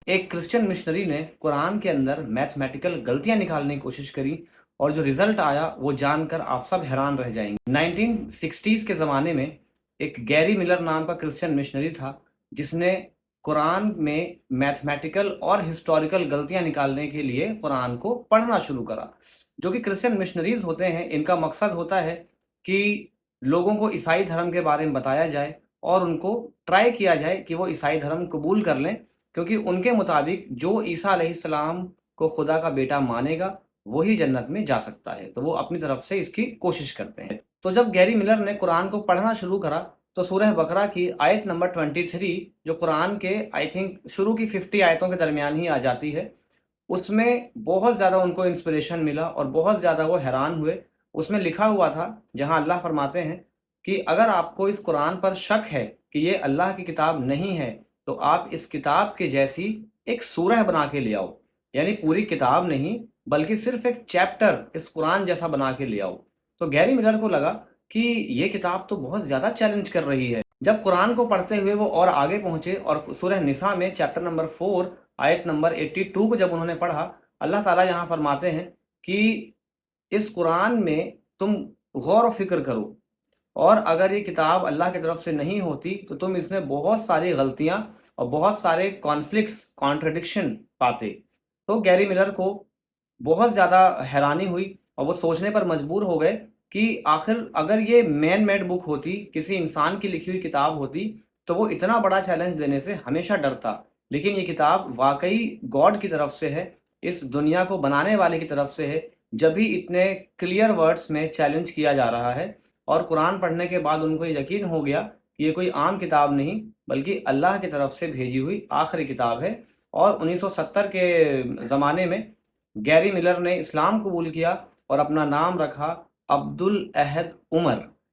ایک Christian missionary نے قرآن کے اندر میتھمیٹیکل غلطیاں نکالنے کی کوشش کری اور جو رزلٹ آیا وہ جان کر آپ سب حیران رہ جائیں گے۔ 1960s کے زمانے میں ایک گیری ملر نام کا کرسچن مشنری تھا جس نے قرآن میں میتھمیٹیکل اور ہسٹوریکل غلطیاں نکالنے کے لیے قرآن کو پڑھنا شروع کرا۔ جو کہ کرسچن مشنریز ہوتے ہیں ان کا مقصد ہوتا ہے کہ لوگوں کو عیسائی دھرم کے بارے میں بتایا جائے اور ان کو ٹرائی کیا جائے کہ وہ عیسائی دھرم قبول کر لیں، کیونکہ ان کے مطابق جو عیسیٰ علیہ السلام کو خدا کا بیٹا مانے گا وہی جنت میں جا سکتا ہے، تو وہ اپنی طرف سے اس کی کوشش کرتے ہیں۔ تو جب گیری ملر نے قرآن کو پڑھنا شروع کرا تو سورہ بقرہ کی آیت نمبر 23 جو قرآن کے آئی تھنک شروع کی 50 آیتوں کے درمیان ہی آ جاتی ہے، اس میں بہت زیادہ ان کو انسپریشن ملا اور بہت زیادہ وہ حیران ہوئے۔ اس میں لکھا ہوا تھا، جہاں اللہ فرماتے ہیں کہ اگر آپ کو اس قرآن پر شک ہے کہ یہ اللہ کی کتاب نہیں ہے تو آپ اس کتاب کے جیسی ایک سورہ بنا کے لے آؤ، یعنی پوری کتاب نہیں بلکہ صرف ایک چیپٹر اس قرآن جیسا بنا کے لے آؤ۔ تو گیری ملر کو لگا کہ یہ کتاب تو بہت زیادہ چیلنج کر رہی ہے۔ جب قرآن کو پڑھتے ہوئے وہ اور آگے پہنچے اور سورہ نساء میں چیپٹر نمبر 4 آیت نمبر 82 کو جب انہوں نے پڑھا، اللہ تعالیٰ یہاں فرماتے ہیں کہ اس قرآن میں تم غور و فکر کرو، اور اگر یہ کتاب اللہ کی طرف سے نہیں ہوتی تو تم اس میں بہت ساری غلطیاں اور بہت سارے کانفلکٹس، کانٹرڈکشن پاتے۔ تو گیری ملر کو بہت زیادہ حیرانی ہوئی اور وہ سوچنے پر مجبور ہو گئے کہ آخر اگر یہ مین میڈ بک ہوتی، کسی انسان کی لکھی ہوئی کتاب ہوتی، تو وہ اتنا بڑا چیلنج دینے سے ہمیشہ ڈرتا، لیکن یہ کتاب واقعی گاڈ کی طرف سے ہے، اس دنیا کو بنانے والے کی طرف سے ہے، جبھی اتنے کلیئر ورڈز میں چیلنج کیا جا رہا ہے۔ اور قرآن پڑھنے کے بعد ان کو یقین ہو گیا کہ یہ کوئی عام کتاب نہیں بلکہ اللہ کی طرف سے بھیجی ہوئی آخری کتاب ہے۔ اور 1970 کے زمانے میں گیری ملر نے اسلام قبول کیا اور اپنا نام رکھا عبد الاحد عمر۔